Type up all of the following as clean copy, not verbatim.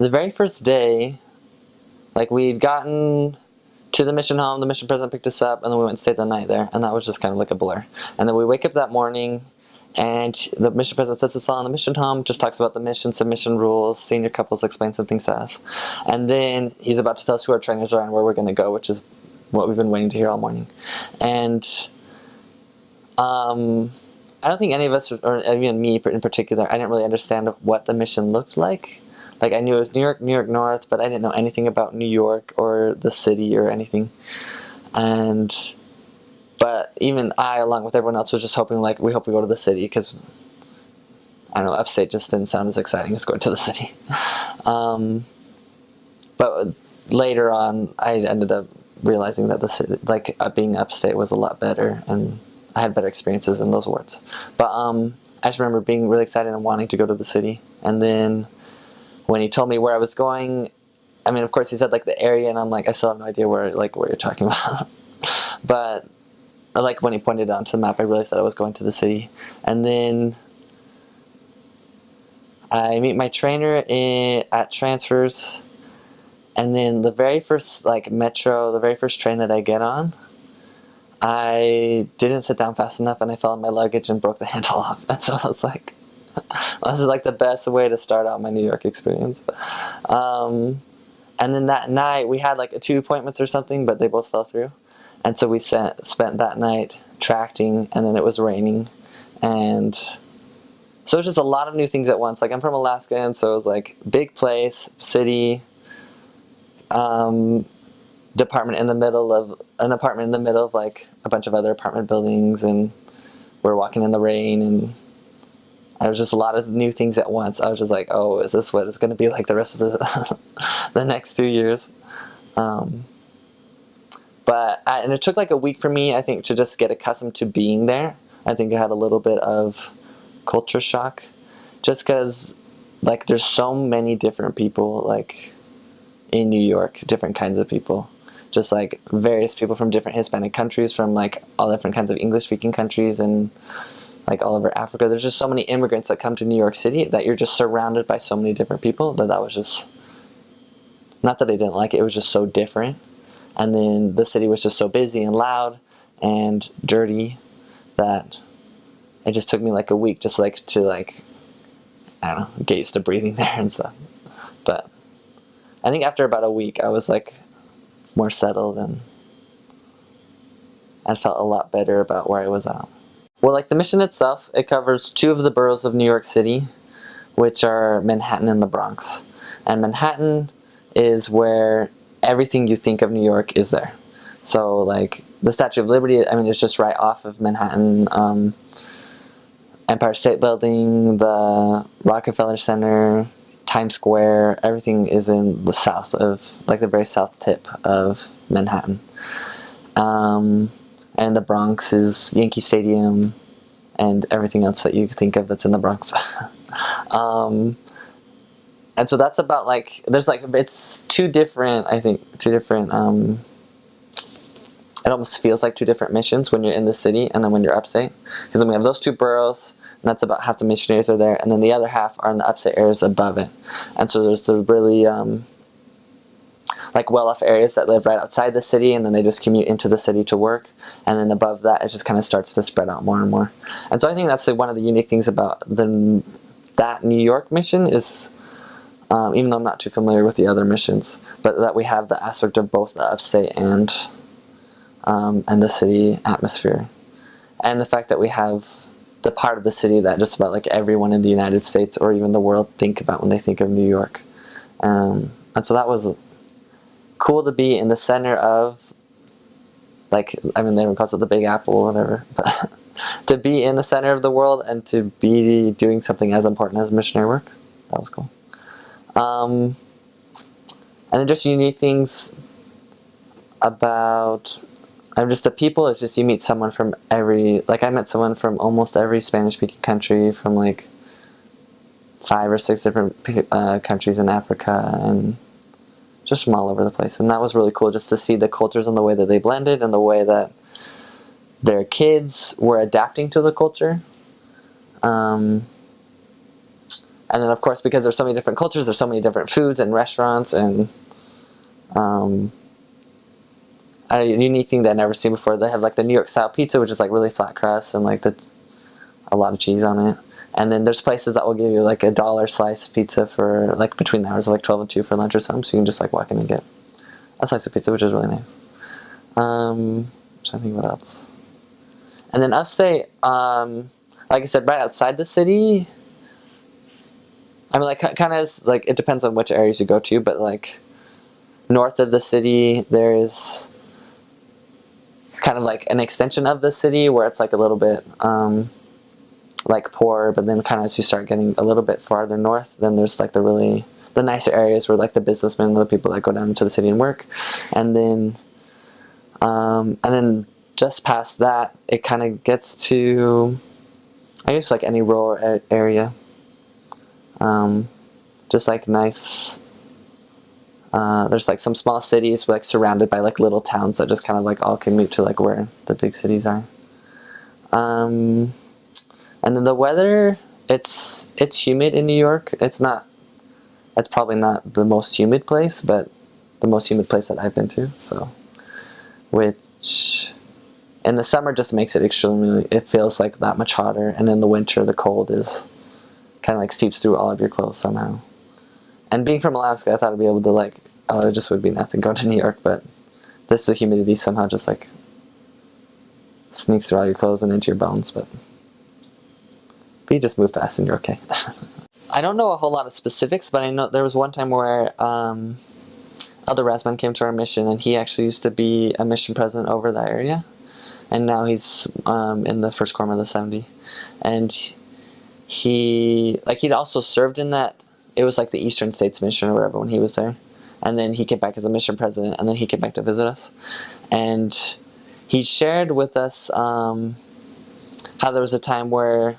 the very first day, like we'd gotten to the mission home, the mission president picked us up, and then we went and stayed the night there, and that was just kind of like a blur. And then we wake up that morning, and the mission president sets us all in the mission home, just talks about the mission, submission rules, senior couples, explain some things to us. And then he's about to tell us who our trainers are and where we're going to go, which is what we've been waiting to hear all morning. And I don't think any of us, or even me in particular, I didn't really understand what the mission looked like. Like, I knew it was New York North, but I didn't know anything about New York or the city or anything. But even I, along with everyone else, was just hoping, like, we hope we go to the city, because, I don't know, upstate just didn't sound as exciting as going to the city. But later on, I ended up realizing that the city, like, being upstate was a lot better, and I had better experiences in those wards. But I just remember being really excited and wanting to go to the city. And then when he told me where I was going, I mean, of course, he said, like, the area, and I'm like, I still have no idea where you're talking about. But, like, when he pointed it onto the map, I realized that I was going to the city. And then I meet my trainer at transfers, and then the very first, like, metro, the very first train that I get on, I didn't sit down fast enough, and I fell on my luggage and broke the handle off. And so I was like, this is like the best way to start out my New York experience. And then that night, we had like 2 appointments or something, but they both fell through. And so we spent that night tracting, and then it was raining. And so it was just a lot of new things at once. Like, I'm from Alaska, and so it was like big place, city, apartment in the middle of like a bunch of other apartment buildings, and we're walking in the rain, and there was just a lot of new things at once. I was just like, oh, is this what it's going to be like the rest of the next 2 years? And it took like a week for me, I think, to just get accustomed to being there. I think I had a little bit of culture shock, just because, like, there's so many different people, like, in New York, different kinds of people. Just like various people from different Hispanic countries, from like all different kinds of English-speaking countries, and like all over Africa. There's just so many immigrants that come to New York City that you're just surrounded by so many different people that was just, not that I didn't like it, it was just so different. And then the city was just so busy and loud and dirty that it just took me like a week just like to, like, I don't know, get used to breathing there and stuff. But I think after about a week I was like more settled, and I felt a lot better about where I was at. Well, like, the mission itself, it covers 2 of the boroughs of New York City, which are Manhattan and the Bronx. And Manhattan is where everything you think of New York is there. So, like, the Statue of Liberty, I mean, it's just right off of Manhattan. Empire State Building, the Rockefeller Center, Times Square, everything is in the south of, like, the very south tip of Manhattan. And the Bronx is Yankee Stadium and everything else that you think of that's in the Bronx. And so that's about, like, there's, like, it's two different, it almost feels like 2 different missions when you're in the city and then when you're upstate. Because then we have those 2 boroughs, and that's about half the missionaries are there, and then the other half are in the upstate areas above it. And so there's the really, like, well-off areas that live right outside the city, and then they just commute into the city to work. And then above that, it just kind of starts to spread out more and more. And so I think that's one of the unique things about that New York mission is, even though I'm not too familiar with the other missions, but that we have the aspect of both the upstate and the city atmosphere. And the fact that we have the part of the city that just about, like, everyone in the United States or even the world think about when they think of New York. And so that was cool to be in the center of, like, I mean, everyone calls it the Big Apple or whatever, but to be in the center of the world and to be doing something as important as missionary work, that was cool. And then just unique things about, just the people, it's just you meet someone from I met someone from almost every Spanish-speaking country, from like 5 or 6 different countries in Africa, and just from all over the place. And that was really cool, just to see the cultures and the way that they blended, and the way that their kids were adapting to the culture. And then of course, because there's so many different cultures, there's so many different foods and restaurants, and a unique thing that I've never seen before. They have like the New York style pizza, which is like really flat crust and like a lot of cheese on it. And then there's places that will give you like $1 slice pizza for like between the hours of like 12 and 2 for lunch or something. So you can just like walk in and get a slice of pizza, which is really nice. I'm trying to think what else. And then upstate, like I said, right outside the city. I mean, like kind of like it depends on which areas you go to, but like north of the city, there's kind of like an extension of the city where it's like a little bit like poor, but then kind of as you start getting a little bit farther north, then there's like the nicer areas where like the businessmen and the people that go down into the city and work, and then just past that, it kind of gets to, I guess, like any rural area, just like nice. There's like some small cities like surrounded by like little towns that just kind of like all commute to like where the big cities are. And then the weather, it's humid in New York. It's probably not the most humid place, but the most humid place that I've been to. So, which in the summer just makes it extremely, it feels like that much hotter. And in the winter, the cold is kind of like seeps through all of your clothes somehow. And being from Alaska, I thought I'd be able to like, oh, it just would be nothing going to New York, but the humidity somehow just like sneaks through all your clothes and into your bones, but you just move fast and you're okay. I don't know a whole lot of specifics, but I know there was one time where Elder Rasman came to our mission, and he actually used to be a mission president over that area, and now he's in the First Quorum of the 70, and he'd also served in that. It was like the Eastern States Mission or whatever when he was there, and then he came back as a mission president, and then he came back to visit us, and he shared with us how there was a time where,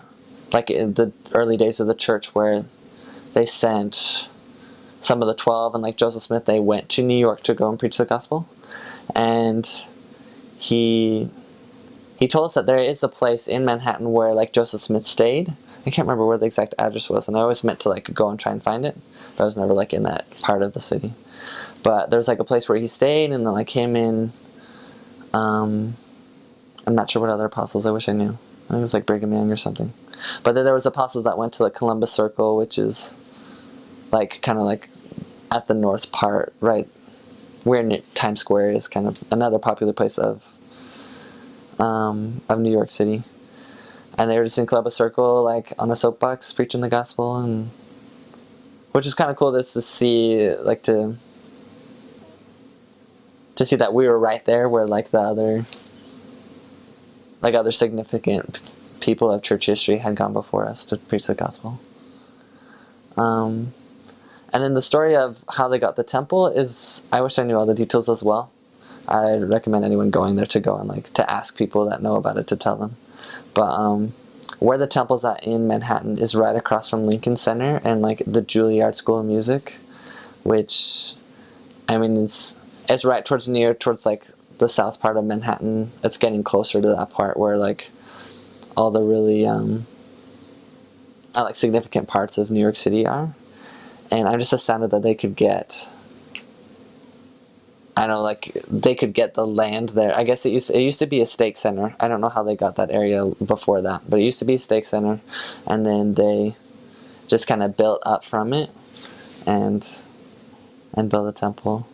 like in the early days of the church, where they sent some of the 12 and like Joseph Smith, they went to New York to go and preach the gospel. And he told us that there is a place in Manhattan where like Joseph Smith stayed. I can't remember where the exact address was, and I always meant to like go and try and find it, but I was never like in that part of the city. But there's like a place where he stayed, and then like him in I'm not sure what other apostles, I wish I knew. I think it was like Brigham Young or something. But then there was apostles that went to like Columbus Circle, which is like kind of like at the north part, right where Times Square is, kind of another popular place of New York City. And they were just in Columbus Circle, like on a soapbox, preaching the gospel, and which is kind of cool just to see, like to see that we were right there where like the other significant people of church history had gone before us to preach the gospel. And then the story of how they got the temple is, I wish I knew all the details as well. I'd recommend anyone going there to go and like to ask people that know about it to tell them. But where the temple's at in Manhattan is right across from Lincoln Center and like the Juilliard School of Music, which I mean is right towards like the south part of Manhattan. It's getting closer to that part where like all the really like significant parts of New York City are. And I'm just astounded that they could get, I don't know, like they could get the land there. I guess it used to be a stake center. I don't know how they got that area before that, but it used to be a stake center, and then they just kind of built up from it and built a temple.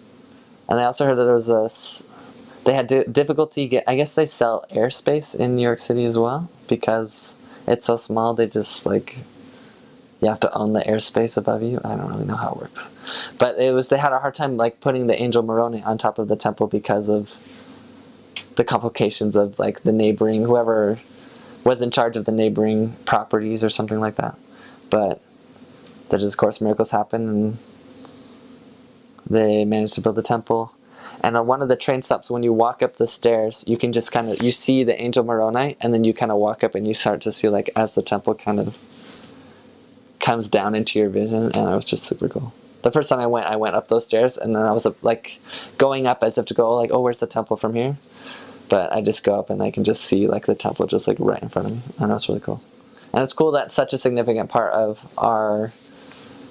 And I also heard that they had difficulty I guess they sell airspace in New York City as well, because it's so small. They just like, you have to own the airspace above you. I don't really know how it works, but they had a hard time like putting the Angel Moroni on top of the temple because of the complications of like the neighboring, whoever was in charge of the neighboring properties or something like that. But there just, of course, miracles happen, and they managed to build the temple. And on one of the train stops, when you walk up the stairs, you can just you see the Angel Moroni, and then you kind of walk up and you start to see like as the temple kind of comes down into your vision, and it was just super cool. The first time I went up those stairs, and then I was like going up as if to go like, oh, where's the temple from here? But I just go up and I can just see like the temple just like right in front of me, and that's really cool. And it's cool that such a significant part of our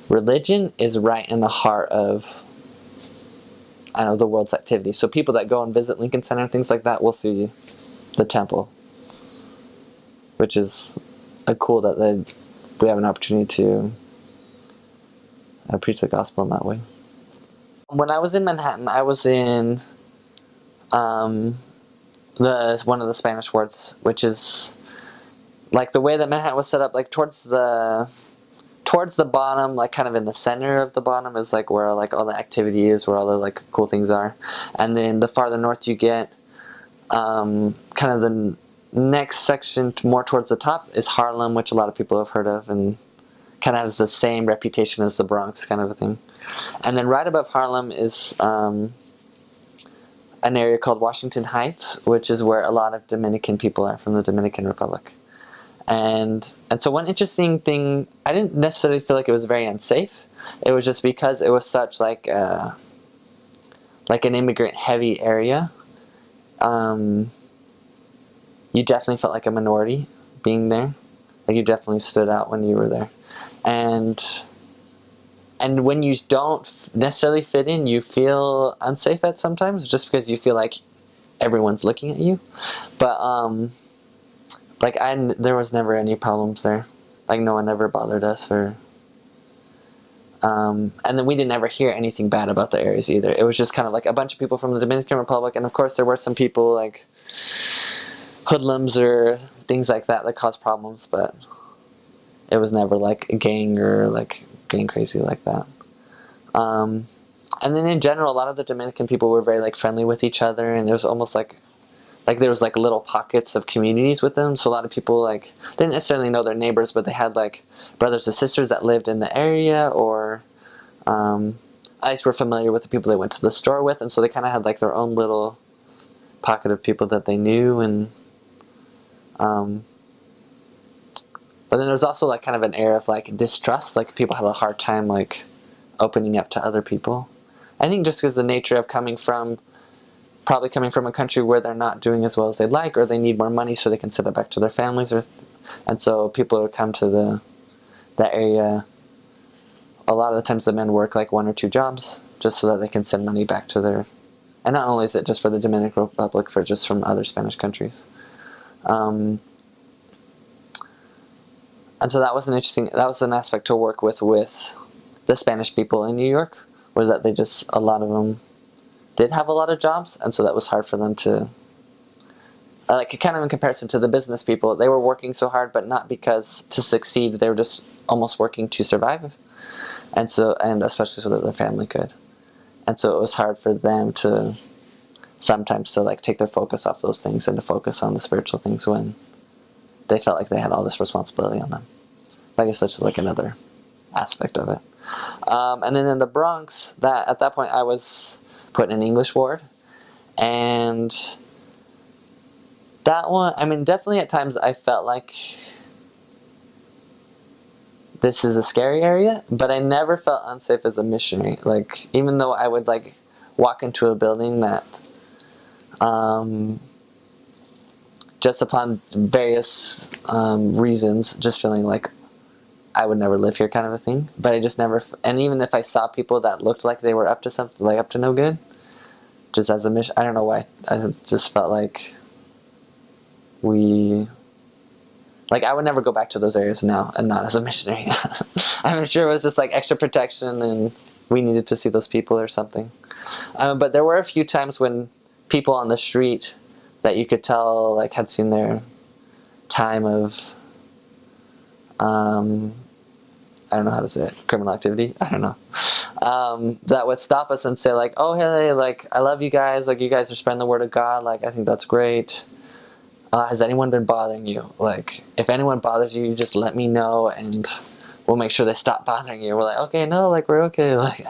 religion is right in the heart of, I don't know, the world's activity. So people that go and visit Lincoln Center and things like that will see the temple, which is cool that we have an opportunity to preach the gospel in that way. When I was in Manhattan, I was in one of the Spanish wards, which is like the way that Manhattan was set up, like towards the bottom, like kind of in the center of the bottom is like where like all the activity is, where all the like cool things are. And then the farther north you get, kind of the next section more towards the top is Harlem, which a lot of people have heard of and kind of has the same reputation as the Bronx kind of a thing. And then right above Harlem is an area called Washington Heights, which is where a lot of Dominican people are from the Dominican Republic. And so one interesting thing, I didn't necessarily feel like it was very unsafe. It was just because it was such like an immigrant heavy area. You definitely felt like a minority being there. Like you definitely stood out when you were there. And when you don't necessarily fit in, you feel unsafe at sometimes, just because you feel like everyone's looking at you. But like there was never any problems there. Like no one ever bothered us, or and then we didn't ever hear anything bad about the areas either. It was just kind of like a bunch of people from the Dominican Republic, and of course there were some people like hoodlums or things like that caused problems, but it was never like a gang or like getting crazy like that. And then in general, a lot of the Dominican people were very like friendly with each other, and it was almost like there was like little pockets of communities with them. So a lot of people like didn't necessarily know their neighbors, but they had like brothers or sisters that lived in the area, or at least were familiar with the people they went to the store with, and so they kind of had like their own little pocket of people that they knew. And but then there was also like kind of an air of like distrust, like people had a hard time like opening up to other people. I think just because the nature of probably coming from a country where they're not doing as well as they'd like, or they need more money so they can send it back to their families, and so people would come to that area. A lot of the times the men work like 1 or 2 jobs just so that they can send money back to their, and not only is it just for the Dominican Republic, for just from other Spanish countries. And so that was an aspect to work with the Spanish people in New York, was that a lot of them did have a lot of jobs, and so that was hard for them to, like kind of in comparison to the business people, they were working so hard, but not because to succeed, they were just almost working to survive, and especially so that their family could. And so it was hard for them to sometimes to like take their focus off those things and to focus on the spiritual things when they felt like they had all this responsibility on them. But I guess that's just like another aspect of it. And then in the Bronx, at that point I was put in an English ward, and that one, I mean, definitely at times I felt like this is a scary area, but I never felt unsafe as a missionary. Like, even though I would like walk into a building that just upon various reasons, just feeling like I would never live here kind of a thing. But I just never, and even if I saw people that looked like they were up to something, like up to no good, just as a mission, I don't know why, I just felt like I would never go back to those areas now, and not as a missionary. I'm sure it was just like extra protection, and we needed to see those people or something. But there were a few times when people on the street that you could tell like had seen their time of I don't know how to say it, criminal activity, I don't know, that would stop us and say like, oh hey, like I love you guys, like you guys are spreading the word of God, like I think that's great. Has anyone been bothering you? Like if anyone bothers you, you just let me know and we'll make sure they stop bothering you. We're like, okay, no, like we're okay, like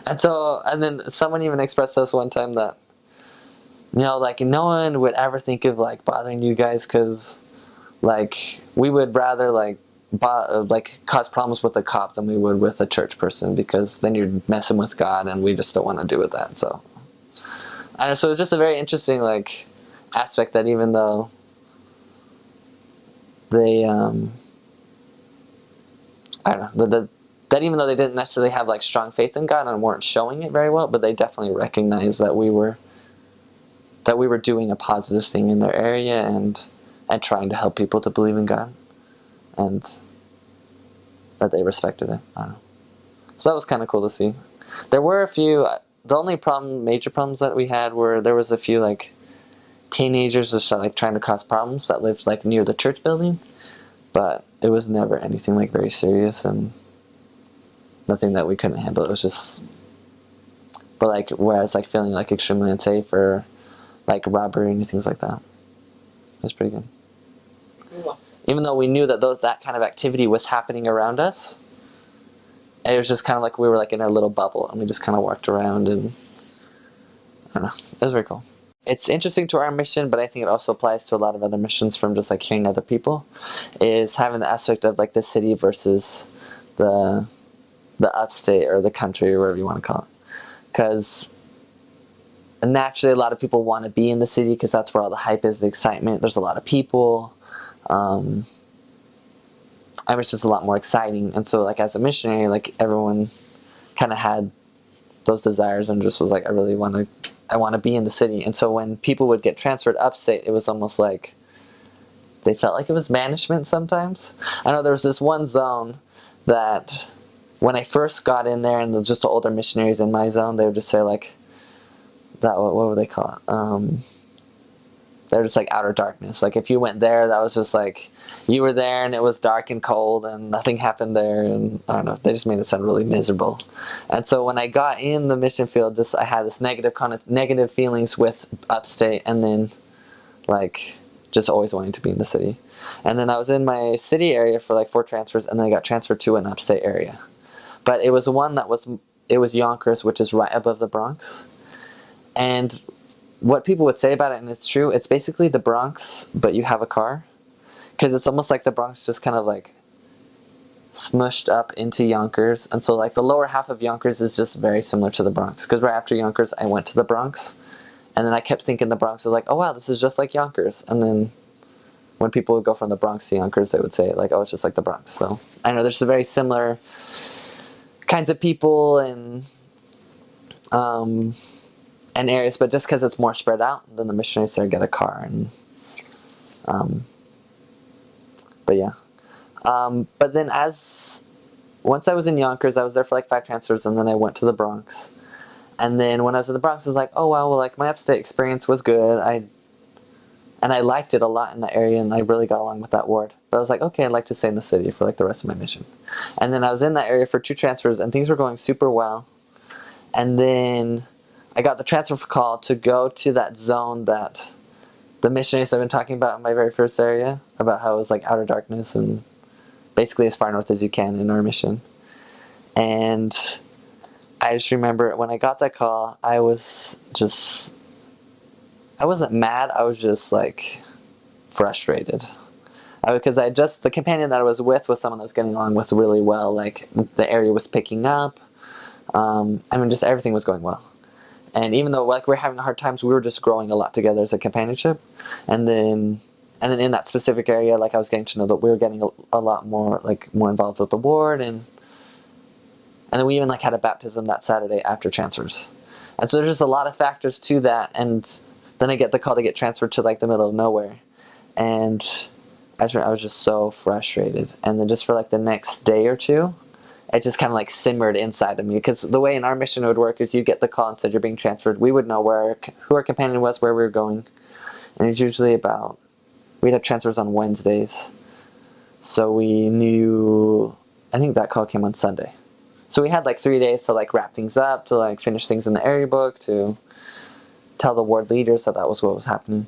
and then someone even expressed to us one time that, you know, like no one would ever think of like bothering you guys, because like we would rather like cause problems with the cops than we would with a church person, because then you're messing with God, and we just don't want to do with that. So it's just a very interesting like aspect, that even though they I don't know, that even though they didn't necessarily have like strong faith in God and weren't showing it very well, but they definitely recognized that we were doing a positive thing in their area and trying to help people to believe in God, and that they respected it. I don't know. So that was kind of cool to see. There were a few. The only major problems that we had were there was a few like teenagers just like trying to cause problems that lived like near the church building, but it was never anything like very serious and nothing that we couldn't handle. It was just, but like whereas like feeling like extremely unsafe or like robbery and things like that, it was pretty good. Cool. Even though we knew that that kind of activity was happening around us, it was just kind of like we were like in our little bubble and we just kind of walked around and I don't know. It was very cool. It's interesting to our mission, but I think it also applies to a lot of other missions from just like hearing other people, is having the aspect of like the city versus the upstate or the country or whatever you want to call it. Because naturally a lot of people want to be in the city because that's where all the hype is, the excitement. There's a lot of people. I wish it's a lot more exciting. And so like as a missionary, like everyone kind of had those desires and just was like, I want to be in the city. And so when people would get transferred upstate, it was almost like they felt like it was banishment sometimes. I know there was this one zone that when I first got in there and just the older missionaries in my zone, they would just say like, what would they call it? They're just like outer darkness. Like if you went there, that was just like, you were there and it was dark and cold and nothing happened there. And I don't know, they just made it sound really miserable. And so when I got in the mission field, I had this negative feelings with upstate and then like just always wanting to be in the city. And then I was in my city area for like 4 transfers and then I got transferred to an upstate area. But it was one it was Yonkers, which is right above the Bronx. And what people would say about it, and it's true, it's basically the Bronx, but you have a car. Because it's almost like the Bronx just kind of like smushed up into Yonkers. And so like the lower half of Yonkers is just very similar to the Bronx. Because right after Yonkers, I went to the Bronx. And then I kept thinking the Bronx was like, oh wow, this is just like Yonkers. And then when people would go from the Bronx to Yonkers, they would say like, oh, it's just like the Bronx. So I know there's very similar kinds of people and areas, but just because it's more spread out, then the missionaries there get a car and but yeah. But then once I was in Yonkers, I was there for like 5 transfers and then I went to the Bronx. And then when I was in the Bronx, I was like, oh wow, well like my upstate experience was good. I liked it a lot in that area and I really got along with that ward. But I was like, okay, I'd like to stay in the city for like the rest of my mission. And then I was in that area for 2 transfers and things were going super well. And then I got the transfer call to go to that zone that the missionaries have been talking about in my very first area, about how it was like outer darkness and basically as far north as you can in our mission. And I just remember when I got that call, I wasn't mad, I was just like frustrated. Because the companion that I was with was someone I was getting along with really well, like the area was picking up, just everything was going well. And even though like we're having hard times, we were just growing a lot together as a companionship. And then in that specific area, like I was getting to know that we were getting a lot more involved with the ward, and then we even like had a baptism that Saturday after transfers. And so there's just a lot of factors to that. And then I get the call to get transferred to like the middle of nowhere, and I was just so frustrated. And then just for like the next day or two, it just kind of like simmered inside of me, because the way in our mission it would work is you get the call and said you're being transferred. We would know who our companion was, where we were going, and it's usually we'd have transfers on Wednesdays, so we knew. I think that call came on Sunday, so we had like 3 days to like wrap things up, to like finish things in the area book, to tell the ward leaders that was what was happening.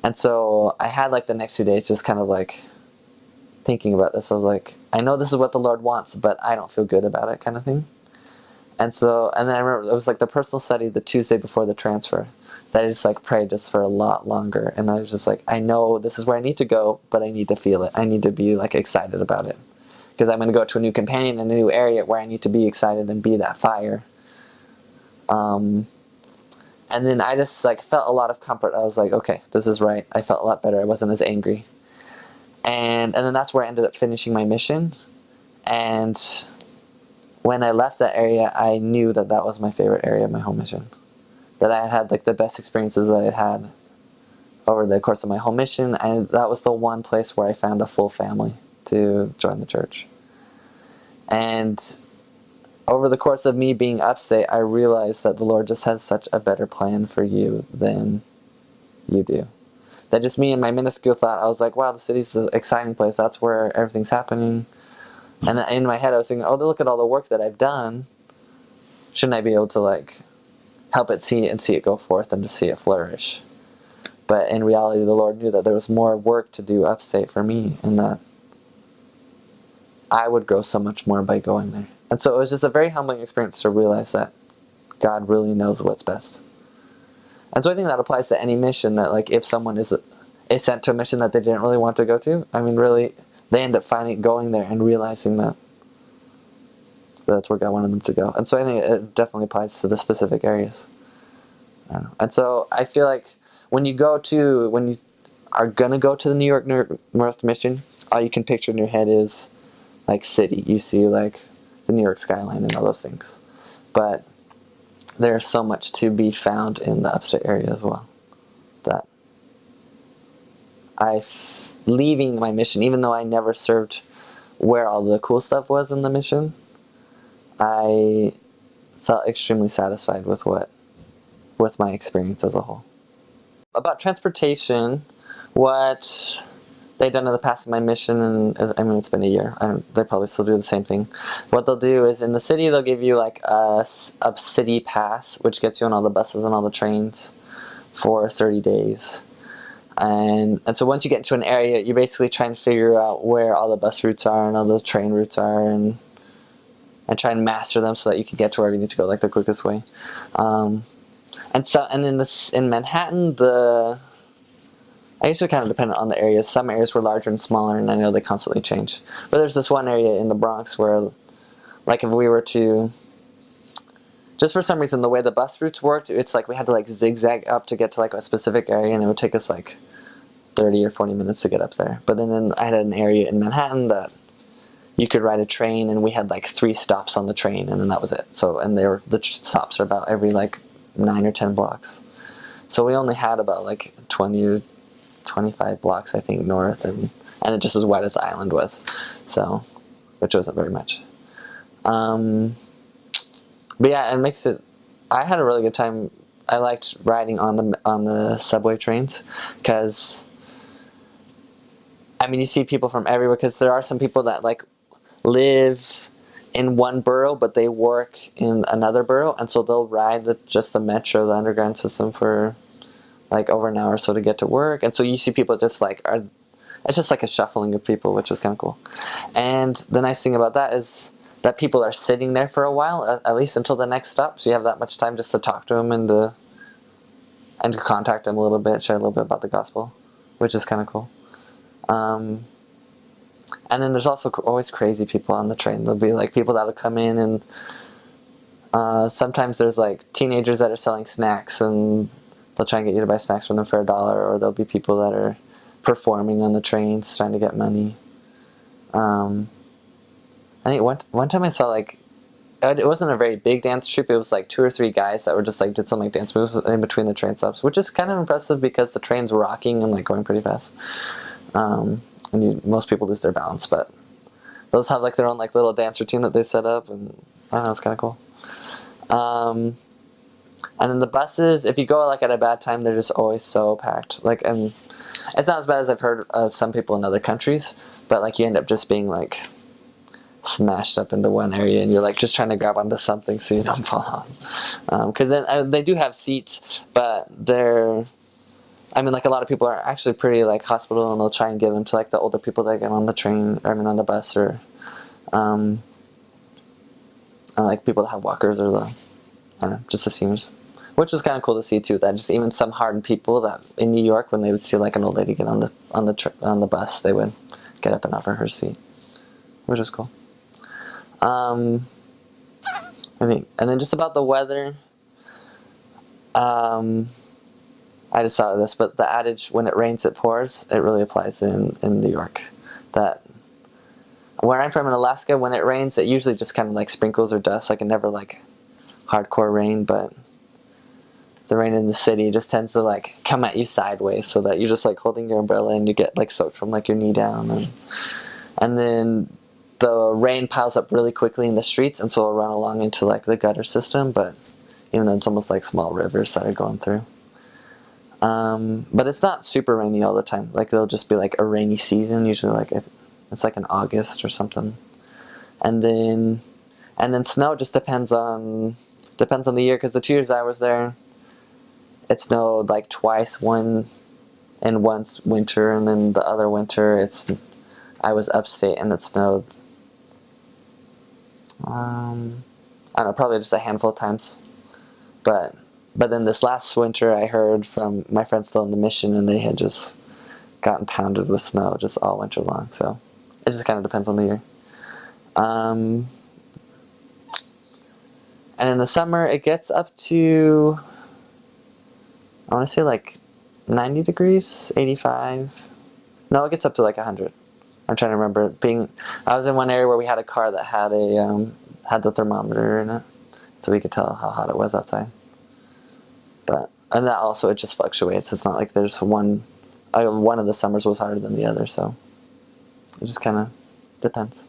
And so I had like the next 2 days just kind of like thinking about this. I was like, I know this is what the Lord wants, but I don't feel good about it, kind of thing. And then I remember it was like the personal study the Tuesday before the transfer that I just like prayed just for a lot longer. And I was just like, I know this is where I need to go, but I need to feel it. I need to be like excited about it, because I'm going to go to a new companion in a new area where I need to be excited and be that fire. And then I just like felt a lot of comfort. I was like, okay, this is right. I felt a lot better. I wasn't as angry. And then that's where I ended up finishing my mission. And when I left that area, I knew that that was my favorite area of my home mission. That I had like the best experiences that I had over the course of my home mission, and that was the one place where I found a full family to join the church. And over the course of me being upstate, I realized that the Lord just has such a better plan for you than you do. That just me and my minuscule thought, I was like, wow, the city's the exciting place. That's where everything's happening. And in my head, I was thinking, oh, look at all the work that I've done. Shouldn't I be able to like help it see it go forth and to see it flourish? But in reality, the Lord knew that there was more work to do upstate for me, and that I would grow so much more by going there. And so it was just a very humbling experience to realize that God really knows what's best. And so I think that applies to any mission, that like if someone is sent to a mission that they didn't really want to go to, I mean, really, they end up going there and realizing that that's where God wanted them to go. And so I think it definitely applies to the specific areas. I don't know. And so I feel like when you are going to go to the New York North Mission, all you can picture in your head is like city. You see like the New York skyline and all those things. But there's so much to be found in the upstate area as well. That leaving my mission, even though I never served where all the cool stuff was in the mission, I felt extremely satisfied with my experience as a whole. About transportation, what they've done in the past of my mission, and I mean, it's been a year, they probably still do the same thing. What they'll do is in the city, they'll give you like a city pass, which gets you on all the buses and all the trains for 30 days. And so once you get into an area, you basically try and figure out where all the bus routes are and all the train routes are, and try and master them so that you can get to wherever you need to go, like the quickest way. And in Manhattan, I guess it kind of depended on the areas. Some areas were larger and smaller, and I know they constantly change. But there's this one area in the Bronx where, like, if we were to, just for some reason, the way the bus routes worked, it's like we had to like zigzag up to get to like a specific area, and it would take us like 30 or 40 minutes to get up there. But then I had an area in Manhattan that you could ride a train, and we had like 3 stops on the train, and then that was it. So, and the stops are about every like 9 or 10 blocks. So we only had about like 20 or 25 blocks, I think, north, and it just as wide as the island was. So, which wasn't very much. But yeah, it makes it. I had a really good time. I liked riding on the subway trains because, I mean, you see people from everywhere. Because there are some people that like live in one borough, but they work in another borough, and so they'll ride just the metro, the underground system, for like over an hour or so to get to work. And so you see people just like it's just like a shuffling of people, which is kind of cool. And the nice thing about that is that people are sitting there for a while, at least until the next stop. So you have that much time just to talk to them and to contact them a little bit, share a little bit about the gospel, which is kind of cool. And then there's also always crazy people on the train. There'll be like people that'll come in, and sometimes there's like teenagers that are selling snacks, and they'll try and get you to buy snacks from them for $1, or there'll be people that are performing on the trains trying to get money. I think one time I saw like, it wasn't a very big dance troupe. It was like 2 or 3 guys that were just like did some like dance moves in between the train stops, which is kind of impressive because the train's rocking and like going pretty fast. And most people lose their balance, but those have like their own like little dance routine that they set up, and I don't know, it's kind of cool. And then the buses, if you go like at a bad time, they're just always so packed. Like, and it's not as bad as I've heard of some people in other countries, but like you end up just being like smashed up into one area, and you're like just trying to grab onto something so you don't fall off. Because then they do have seats, but I mean, like a lot of people are actually pretty like hospitable, and they'll try and give them to like the older people that get on the train, or I mean on the bus, or and like people that have walkers, or I don't know, just the seniors, which was kind of cool to see too. That just even some hardened people that in New York, when they would see like an old lady get on the bus, they would get up and offer her seat, which was cool. I think, and then just about the weather. I just thought of this, but the adage, when it rains, it pours, it really applies in New York. That where I'm from in Alaska, when it rains, it usually just kind of like sprinkles or dust. Like it never like hardcore rain, but the rain in the city just tends to like come at you sideways, so that you're just like holding your umbrella and you get like soaked from like your knee down, and then the rain piles up really quickly in the streets, and so it'll run along into like the gutter system. But even then, it's almost like small rivers that are going through. But it's not super rainy all the time. Like there'll just be like a rainy season, usually like it's like in August or something, and then snow just depends on the year. Because the 2 years I was there, it snowed like twice. Once winter, and then the other winter I was upstate and it snowed. I don't know, probably just a handful of times. But then this last winter, I heard from my friends still in the mission, and they had just gotten pounded with snow just all winter long. So it just kind of depends on the year. And in the summer, it gets up to, I want to say like 90 degrees, 85. No, it gets up to like 100. I'm trying to remember I was in one area where we had a car that had had the thermometer in it, so we could tell how hot it was outside. And that also, it just fluctuates. It's not like there's one of the summers was hotter than the other, so it just kind of depends.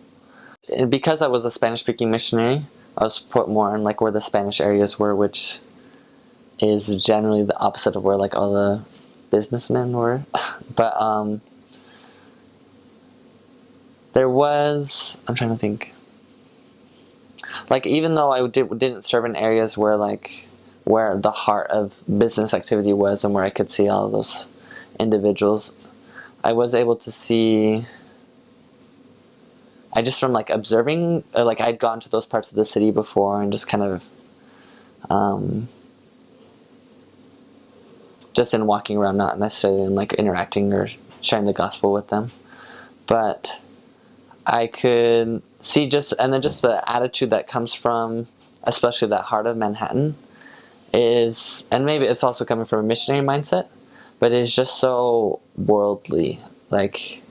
And because I was a Spanish-speaking missionary, I was put more in like where the Spanish areas were, which is generally the opposite of where like all the businessmen were. But I'm trying to think. Like even though I didn't serve in areas where the heart of business activity was and where I could see all of those individuals, I was able to see, I just from like observing, like I'd gone to those parts of the city before and just kind of just in walking around, not necessarily in like interacting or sharing the gospel with them, but I could see just the attitude that comes from especially that heart of Manhattan is, and maybe it's also coming from a missionary mindset, but it's just so worldly. Like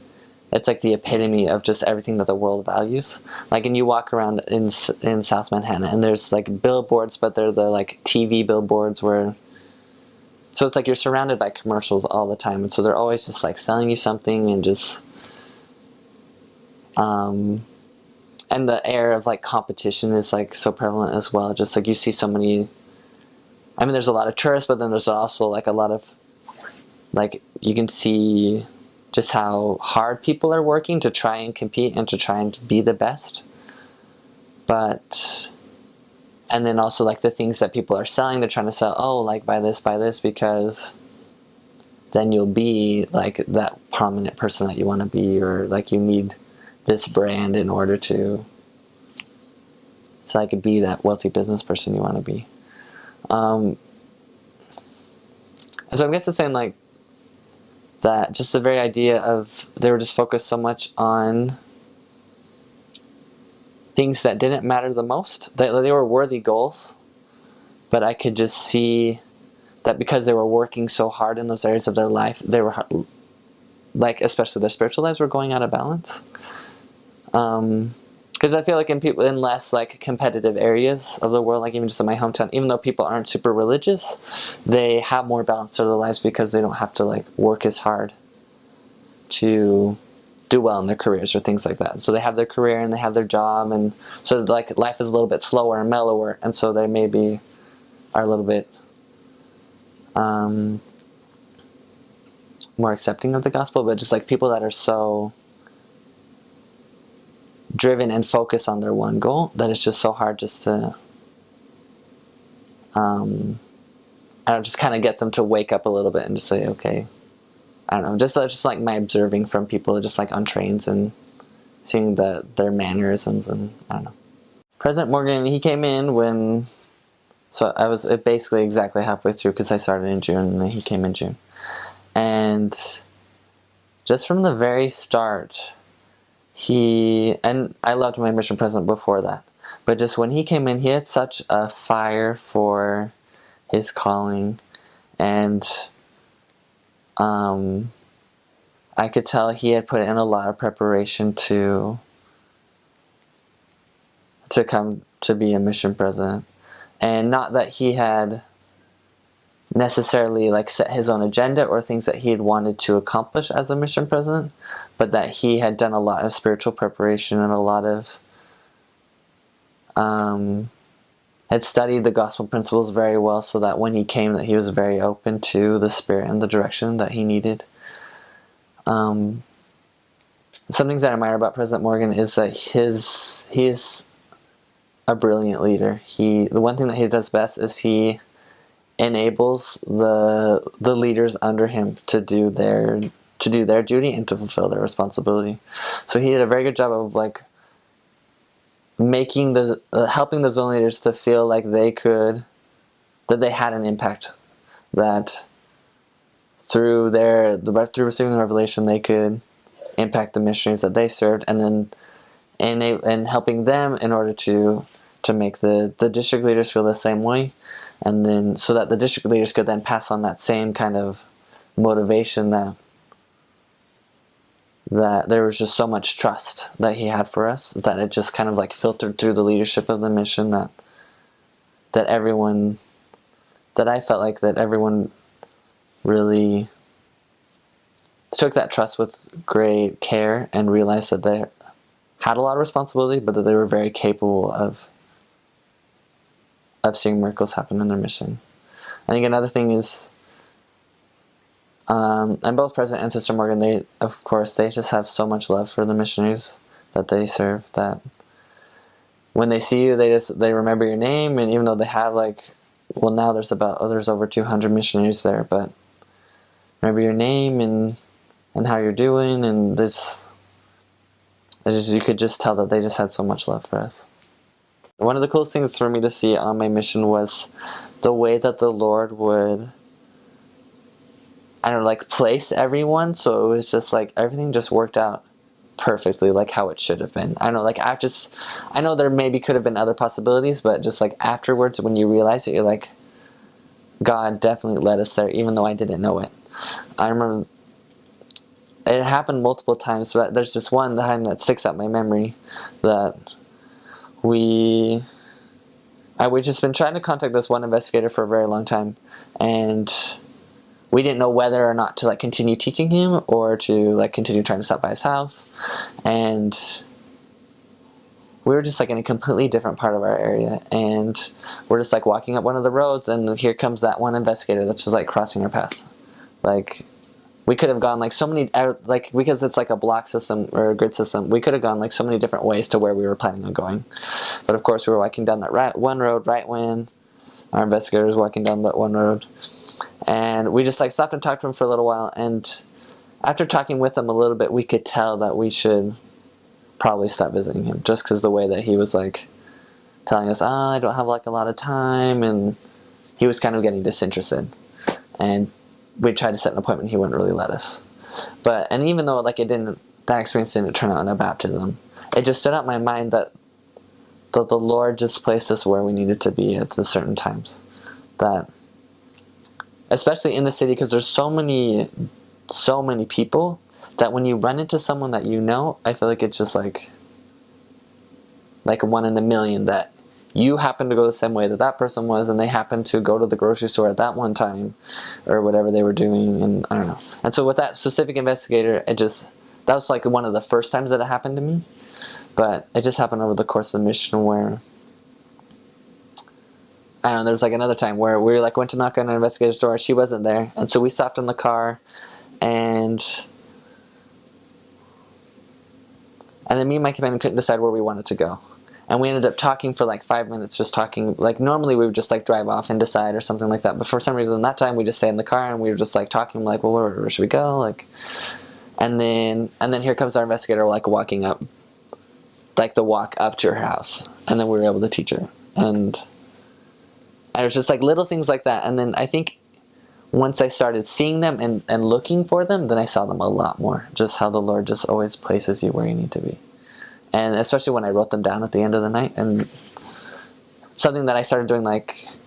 it's like the epitome of just everything that the world values. Like, and you walk around in South Manhattan, and there's like billboards, but they're the like TV billboards so it's like you're surrounded by commercials all the time, and so they're always just like selling you something, and just and the air of like competition is like so prevalent as well. Just like you see so many. I mean, there's a lot of tourists, but then there's also like a lot of, like, you can see just how hard people are working to try and compete and to try and be the best. And then also like the things that people are selling, they're trying to sell, oh, like buy this, because then you'll be like that prominent person that you want to be, or like you need this brand in order to, so I could be that wealthy business person you want to be. And so I'm just saying like that just the very idea of they were just focused so much on things that didn't matter the most. They were worthy goals, but I could just see that because they were working so hard in those areas of their life, they were like, especially their spiritual lives were going out of balance. Because I feel like in less like competitive areas of the world, like even just in my hometown, even though people aren't super religious, they have more balance to their lives because they don't have to like work as hard to do well in their careers or things like that. So they have their career and they have their job, and so like life is a little bit slower and mellower, and so they maybe are a little bit more accepting of the gospel. But just like people that are so driven and focused on their one goal that it's just so hard just to I don't know, just kind of get them to wake up a little bit and just say, okay, I don't know, just like my observing from people just like on trains and seeing their mannerisms, and I don't know. President Morgan, he came in so I was basically exactly halfway through, because I started in June and he came in June, and just from the very start, and I loved my mission president before that, but just when he came in, he had such a fire for his calling, and I could tell he had put in a lot of preparation to to come to be a mission president. And not that he had necessarily like set his own agenda or things that he had wanted to accomplish as a mission president, but that he had done a lot of spiritual preparation and a lot of had studied the gospel principles very well, so that when he came, that he was very open to the Spirit and the direction that he needed. Some things that I admire about President Morgan is that he is a brilliant leader. The one thing that he does best is he enables the leaders under him to do their duty and to fulfill their responsibility. So he did a very good job of like making helping the zone leaders to feel like that they had an impact, that through receiving the revelation they could impact the missionaries that they served, and helping them in order to make the district leaders feel the same way, and then so that the district leaders could then pass on that same kind of motivation, that there was just so much trust that he had for us, that it just kind of like filtered through the leadership of the mission, that I felt like that everyone really took that trust with great care and realized that they had a lot of responsibility, but that they were very capable of seeing miracles happen in their mission. I think another thing is, and both President and Sister Morgan, they just have so much love for the missionaries that they serve, that when they see you, they remember your name, and even though they have now there's over 200 missionaries there, but remember your name and how you're doing, and you could just tell that they just had so much love for us. One of the coolest things for me to see on my mission was the way that the Lord would, place everyone, so it was just everything just worked out perfectly, how it should have been. I know there maybe could have been other possibilities, but just afterwards, when you realize it, you're like, God definitely led us there, even though I didn't know it. I remember it happened multiple times, but there's just one time that sticks out in my memory, that we'd just been trying to contact this one investigator for a very long time, and we didn't know whether or not to continue teaching him or to continue trying to stop by his house. And we were just in a completely different part of our area, and we're just walking up one of the roads, and here comes that one investigator that's just crossing our path. We could have gone so many, because it's a block system or a grid system, we could have gone so many different ways to where we were planning on going. But of course we were walking down that one road right when our investigator was walking down that one road. And we just stopped and talked to him for a little while, and after talking with him a little bit, we could tell that we should probably stop visiting him, just because the way that he was telling us, I don't have a lot of time, and he was kind of getting disinterested. And we tried to set an appointment, he wouldn't really let us. And even though that experience didn't turn out in a baptism, it just stood out in my mind that the Lord just placed us where we needed to be at the certain times. That especially in the city, because there's so many people, that when you run into someone that you know, I feel like it's just like one in a million, that you happen to go the same way that person was, and they happen to go to the grocery store at that one time, or whatever they were doing, and I don't know. And so with that specific investigator, that was one of the first times that it happened to me, but it just happened over the course of the mission, where I don't know, there's another time where we went to knock on an investigator's door, she wasn't there, and so we stopped in the car, and then me and my companion couldn't decide where we wanted to go. And we ended up talking for 5 minutes, just talking. Normally we would just drive off and decide or something like that. But for some reason that time we just stayed in the car, and we were just talking, well, where should we go? And then here comes our investigator, walking up, the walk up to her house. And then we were able to teach her. And it was just little things like that. And then I think once I started seeing them and looking for them, then I saw them a lot more. Just how the Lord just always places you where you need to be. And especially when I wrote them down at the end of the night. And something that I started doing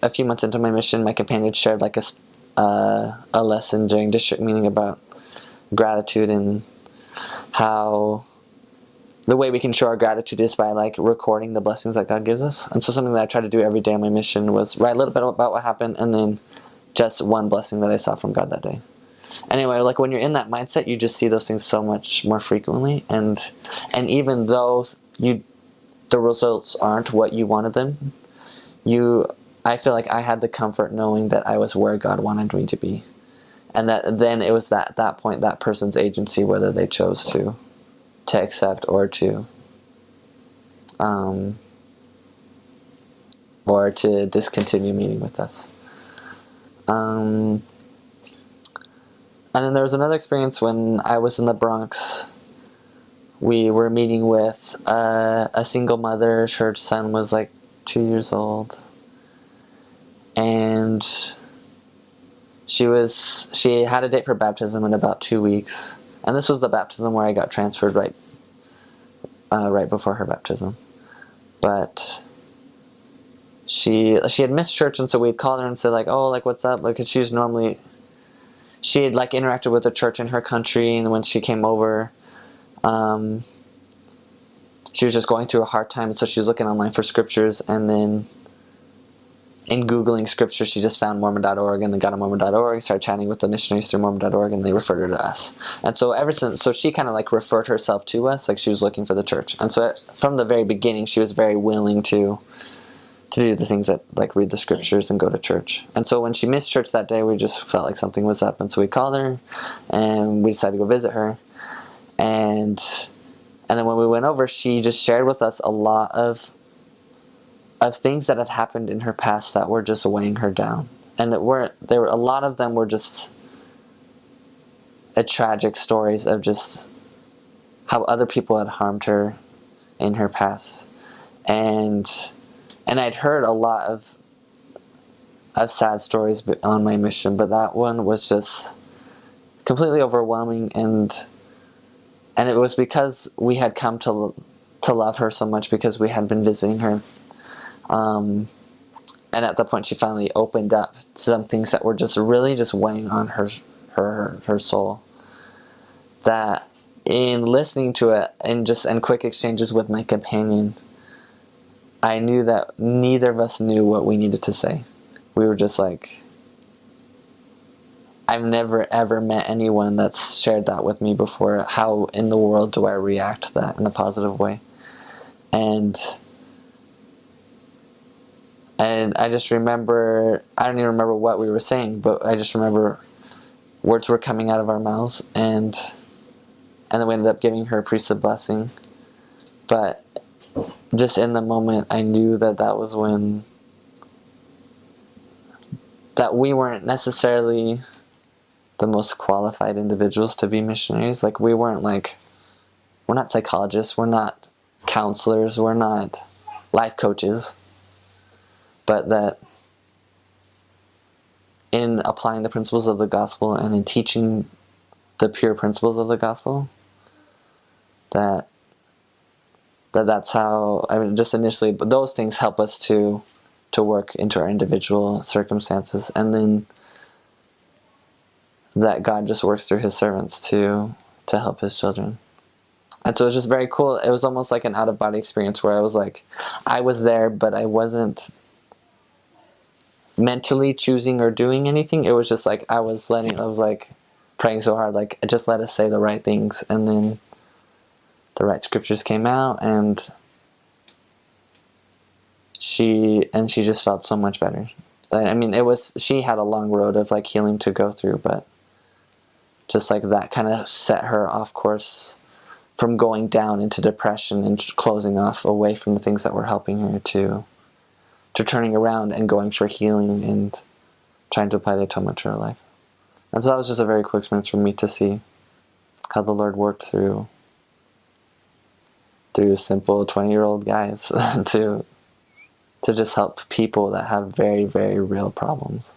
a few months into my mission, my companion shared a lesson during district meeting about gratitude, and how the way we can show our gratitude is by like recording the blessings that God gives us. And so something that I try to do every day on my mission was write a little bit about what happened and then just one blessing that I saw from God that day. Anyway, like when you're in that mindset, you just see those things so much more frequently, and even though the results aren't what you wanted them, I feel like I had the comfort knowing that I was where God wanted me to be, and that then it was that point that person's agency whether they chose to accept or to discontinue meeting with us. And then there was another experience when I was in the Bronx. We were meeting with a single mother. Her son was like 2 years old. And she had a date for baptism in about 2 weeks. And this was the baptism where I got transferred right before her baptism. But she had missed church, and so we'd call her and say like, oh, like what's up? Because she had like interacted with the church in her country, and when she came over, she was just going through a hard time, so she was looking online for scriptures, and then in Googling scripture, she just found Mormon.org, and then got on Mormon.org, started chatting with the missionaries through Mormon.org, and they referred her to us. And so so she kind of like referred herself to us, like she was looking for the church. And so from the very beginning, she was very willing to do the things that like read the scriptures and go to church. And so when she missed church that day, we just felt like something was up, and so we called her, and we decided to go visit her. And then when we went over, she just shared with us a lot of things that had happened in her past that were just weighing her down. And a lot of them were just tragic stories of just how other people had harmed her in her past. And I'd heard a lot of sad stories on my mission, but that one was just completely overwhelming, and it was because we had come to love her so much because we had been visiting her. And at the point she finally opened up some things that were just really just weighing on her soul. That in listening to it and quick exchanges with my companion, I knew that neither of us knew what we needed to say. We were just like, I've never ever met anyone that's shared that with me before. How in the world do I react to that in a positive way? And I just remember, I don't even remember what we were saying, but I just remember words were coming out of our mouths, and then we ended up giving her a priesthood blessing. But just in the moment, I knew that was when, that we weren't necessarily the most qualified individuals to be missionaries. Like, we're not psychologists, we're not counselors, we're not life coaches, but that in applying the principles of the gospel and in teaching the pure principles of the gospel, that's how, I mean, just initially, but those things help us to work into our individual circumstances, and then that God just works through his servants to help his children. And so it was just very cool. It was almost like an out-of-body experience where I was like, I was there, but I wasn't mentally choosing or doing anything. It was just like I was like praying so hard, like, just let us say the right things, and then the right scriptures came out, and she just felt so much better. I mean, she had a long road of like healing to go through, but just like that kind of set her off course from going down into depression and closing off away from the things that were helping her to turning around and going for healing and trying to apply the atonement to her life. And so that was just a very cool experience for me to see how the Lord worked through simple 20-year-old guys to just help people that have very, very real problems,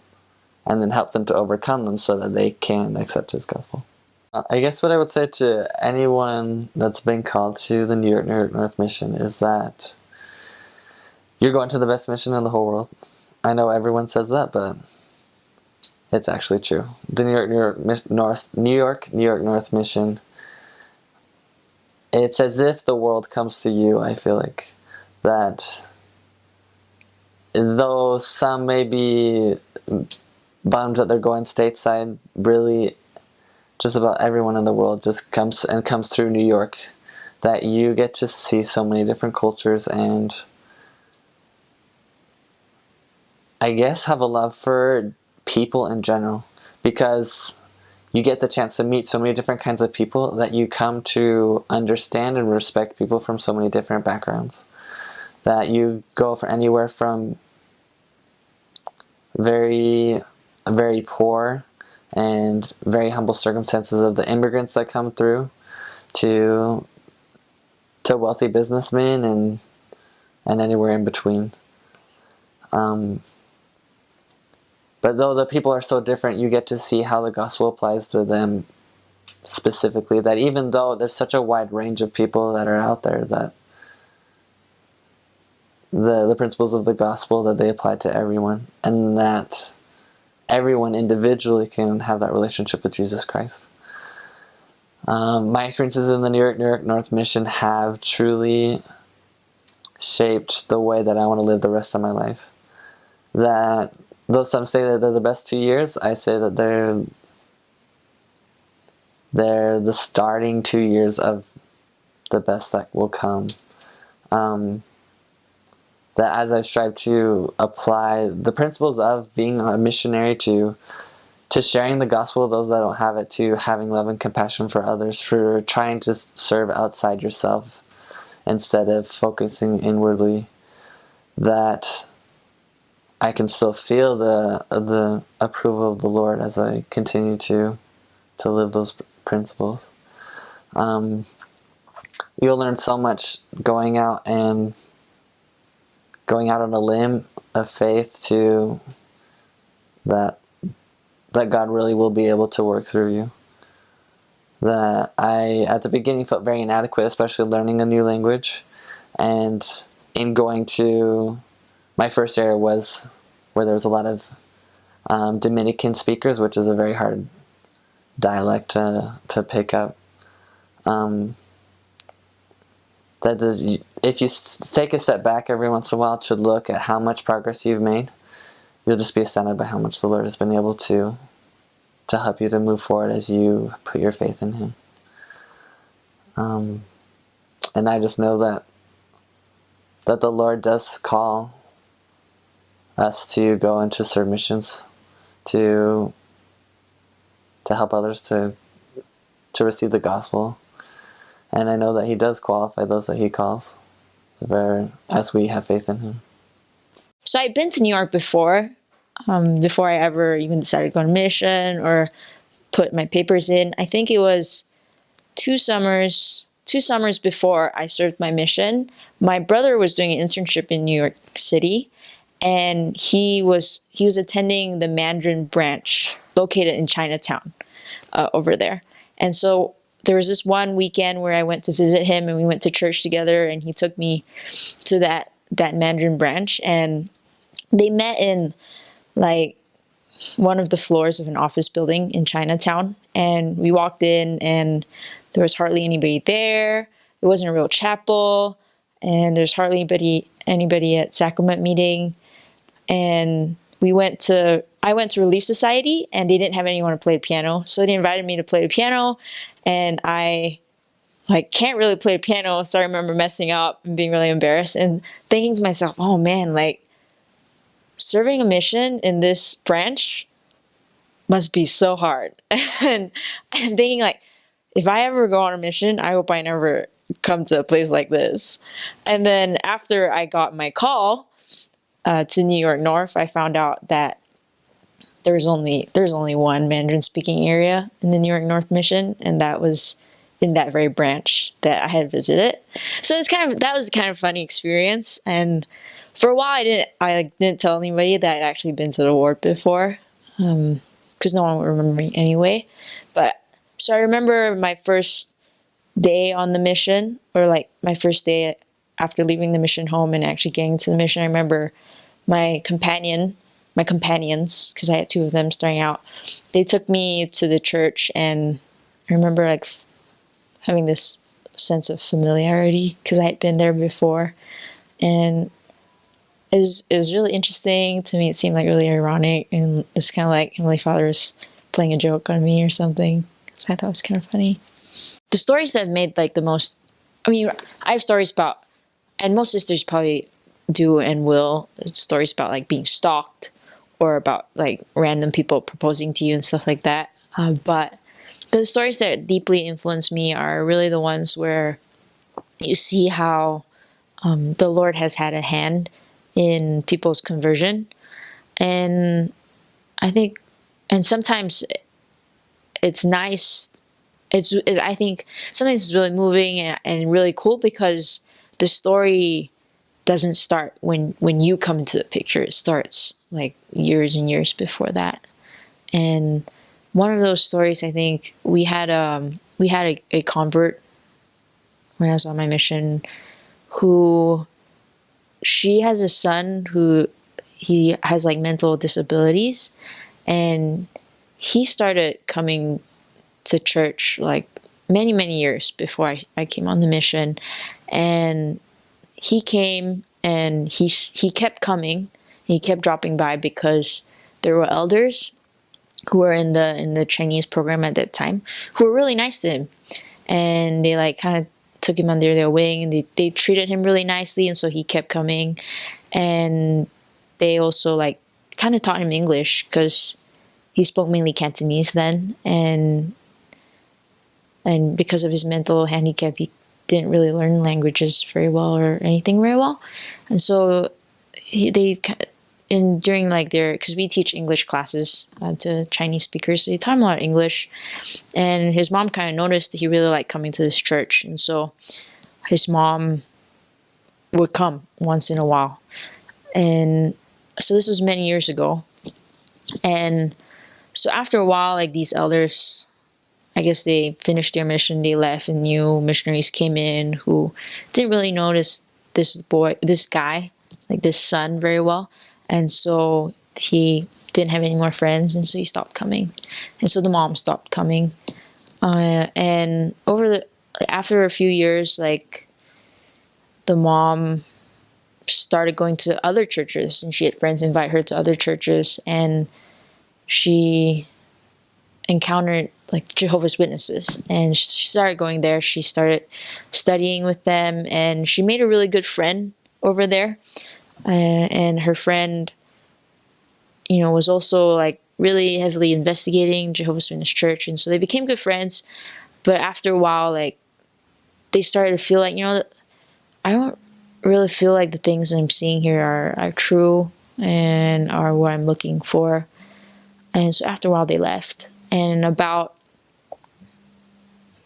and then help them to overcome them so that they can accept his gospel. I guess what I would say to anyone that's been called to the New York North mission is that you're going to the best mission in the whole world. I know everyone says that, but it's actually true. The New York North mission it's as if the world comes to you. I feel like that though some may be bummed that they're going stateside, really just about everyone in the world just comes through New York, that you get to see so many different cultures and I guess have a love for people in general, because you get the chance to meet so many different kinds of people that you come to understand and respect people from so many different backgrounds, that you go for anywhere from very poor and very humble circumstances of the immigrants that come through to wealthy businessmen and anywhere in between. But though the people are so different, you get to see how the gospel applies to them specifically, that even though there's such a wide range of people that are out there, that the principles of the gospel, that they apply to everyone, and that everyone individually can have that relationship with Jesus Christ. My experiences in the New York North Mission have truly shaped the way that I want to live the rest of my life. That though some say that they're the best 2 years, I say that they're the starting 2 years of the best that will come. That as I strive to apply the principles of being a missionary to sharing the gospel with those that don't have it, to having love and compassion for others, for trying to serve outside yourself instead of focusing inwardly, that I can still feel the approval of the Lord as I continue to live those principles. You'll learn so much going out on a limb of faith to that God really will be able to work through you. That I, at the beginning, felt very inadequate, especially learning a new language. And in going to my first area was where there was a lot of Dominican speakers, which is a very hard dialect to pick up. If you take a step back every once in a while to look at how much progress you've made, you'll just be astounded by how much the Lord has been able to help you to move forward as you put your faith in Him. And I just know that the Lord does call us to go into serve missions, to help others to receive the gospel. And I know that He does qualify those that He calls, as we have faith in Him. So I'd been to New York before I ever even decided to go on a mission or put my papers in. I think it was two summers before I served my mission. My brother was doing an internship in New York City, and he was attending the Mandarin branch located in Chinatown over there. And so there was this one weekend where I went to visit him, and we went to church together, and he took me to that Mandarin branch, and they met in like one of the floors of an office building in Chinatown. And we walked in, and there was hardly anybody there. It wasn't a real chapel, and there's hardly anybody at sacrament meeting. And I went to Relief Society, and they didn't have anyone to play the piano, so they invited me to play the piano, and I can't really play the piano, so I remember messing up and being really embarrassed and thinking to myself, oh man, serving a mission in this branch must be so hard. And I'm thinking, if I ever go on a mission, I hope I never come to a place like this. And then after I got my call to New York North, I found out that there's only one Mandarin speaking area in the New York North Mission, and that was in that very branch that I had visited. So that was kind of a funny experience. And for a while, I didn't tell anybody that I'd actually been to the ward before, because no one would remember me anyway. But so I remember my first day on the mission, or my first day after leaving the mission home and actually getting to the mission. I remember my companions, because I had two of them starting out, they took me to the church, and I remember having this sense of familiarity because I had been there before, and it was really interesting to me. It seemed like really ironic, and it's kind of like Heavenly Father was playing a joke on me or something. So I thought it was kind of funny. The stories that have made like the most, I mean, I have stories about, and most sisters probably do and will, stories about like being stalked or about like random people proposing to you and stuff like that. But the stories that deeply influence me are really the ones where you see how the Lord has had a hand in people's conversion. And I think, and sometimes it's nice. I think sometimes it's really moving and really cool because the story doesn't start when you come into the picture. It starts like years and years before that. And one of those stories, I think we had a convert when I was on my mission who, she has a son who he has like mental disabilities, and he started coming to church like many years before I came on the mission. And he came and he kept coming. He kept dropping by because there were elders who were in the Chinese program at that time who were really nice to him, and they like kind of took him under their wing, and they treated him really nicely, and so he kept coming. And they also like kind of taught him English because he spoke mainly Cantonese then, and because of his mental handicap, he didn't really learn languages very well or anything very well. And so during like because we teach English classes to Chinese speakers, so he taught him a lot of English. And his mom kind of noticed that he really liked coming to this church, and so his mom would come once in a while. And so this was many years ago. And so after a while, like these elders, I guess they finished their mission, they left, and new missionaries came in who didn't really notice this guy, like this son very well. And so he didn't have any more friends, and so he stopped coming. And so the mom stopped coming. And after a few years, like the mom started going to other churches, and she had friends invite her to other churches, and she encountered like Jehovah's Witnesses, and she started going there. She started studying with them, and she made a really good friend over there. And her friend, was also like really heavily investigating Jehovah's Witness Church, and so they became good friends. But after a while, like they started to feel like, I don't really feel like the things that I'm seeing here are true and are what I'm looking for. And so after a while, they left. And about,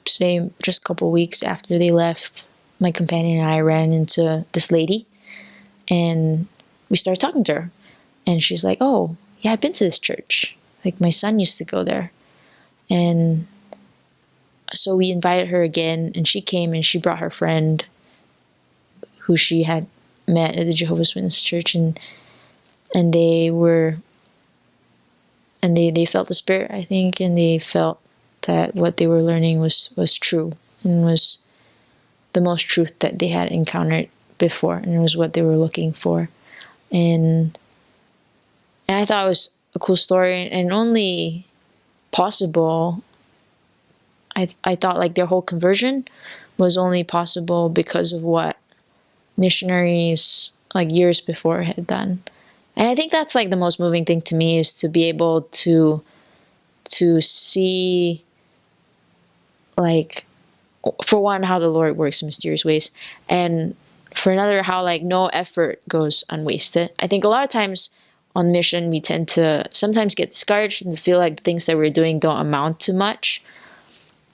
say, just a couple weeks after they left, my companion and I ran into this lady, and we started talking to her. And she's like, "Oh, yeah, I've been to this church. Like, my son used to go there." And so we invited her again, and she came, and she brought her friend who she had met at the Jehovah's Witness Church, and they were, and they felt the Spirit, I think, and they felt that what they were learning was true, and was the most truth that they had encountered before, and it was what they were looking for. And I thought it was a cool story, and only possible, I thought like their whole conversion was only possible because of what missionaries like years before had done. And I think that's like the most moving thing to me, is to be able to see, like, for one, how the Lord works in mysterious ways, and for another, how like no effort goes unwasted. I think a lot of times on mission, we tend to sometimes get discouraged and to feel like the things that we're doing don't amount to much.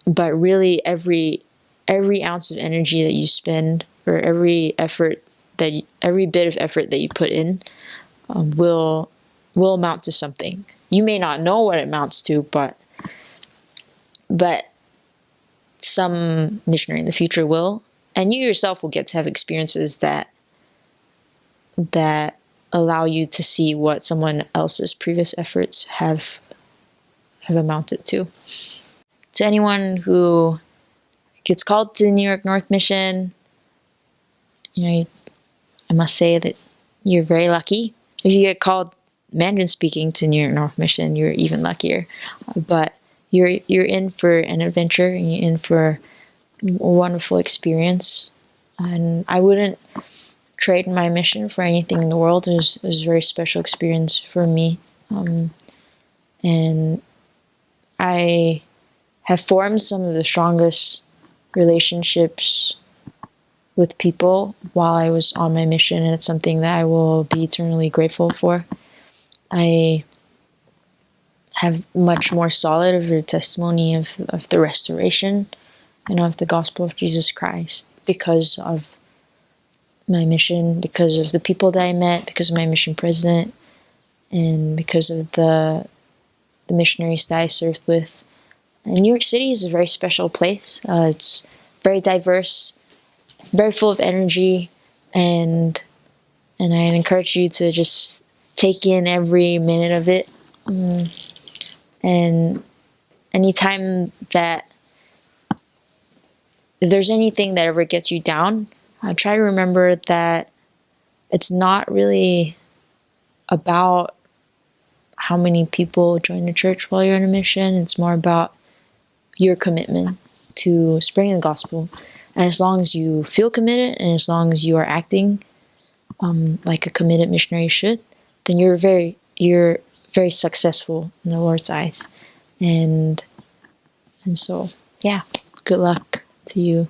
But really, every ounce of energy that you spend, or every bit of effort that you put in, will amount to something. You may not know what it amounts to, but some missionary in the future will, and you yourself will get to have experiences that allow you to see what someone else's previous efforts have amounted to. To anyone who gets called to the New York North Mission, I must say that you're very lucky. If you get called Mandarin speaking to New York North Mission, you're even luckier. But you're in for an adventure, and you're in for a wonderful experience. And I wouldn't trade my mission for anything in the world. It was a very special experience for me. And I have formed some of the strongest relationships with people while I was on my mission, and it's something that I will be eternally grateful for. I have much more solid of a testimony of the restoration and of the gospel of Jesus Christ because of my mission, because of the people that I met, because of my mission president, and because of the missionaries that I served with. And New York City is a very special place. It's very diverse, very full of energy, and I encourage you to just take in every minute of it. And anytime that if there's anything that ever gets you down, try to remember that it's not really about how many people join the church while you're on a mission. It's more about your commitment to spreading the gospel. And as long as you feel committed, and as long as you are acting like a committed missionary should, then you're very successful in the Lord's eyes. And so, yeah, good luck to you.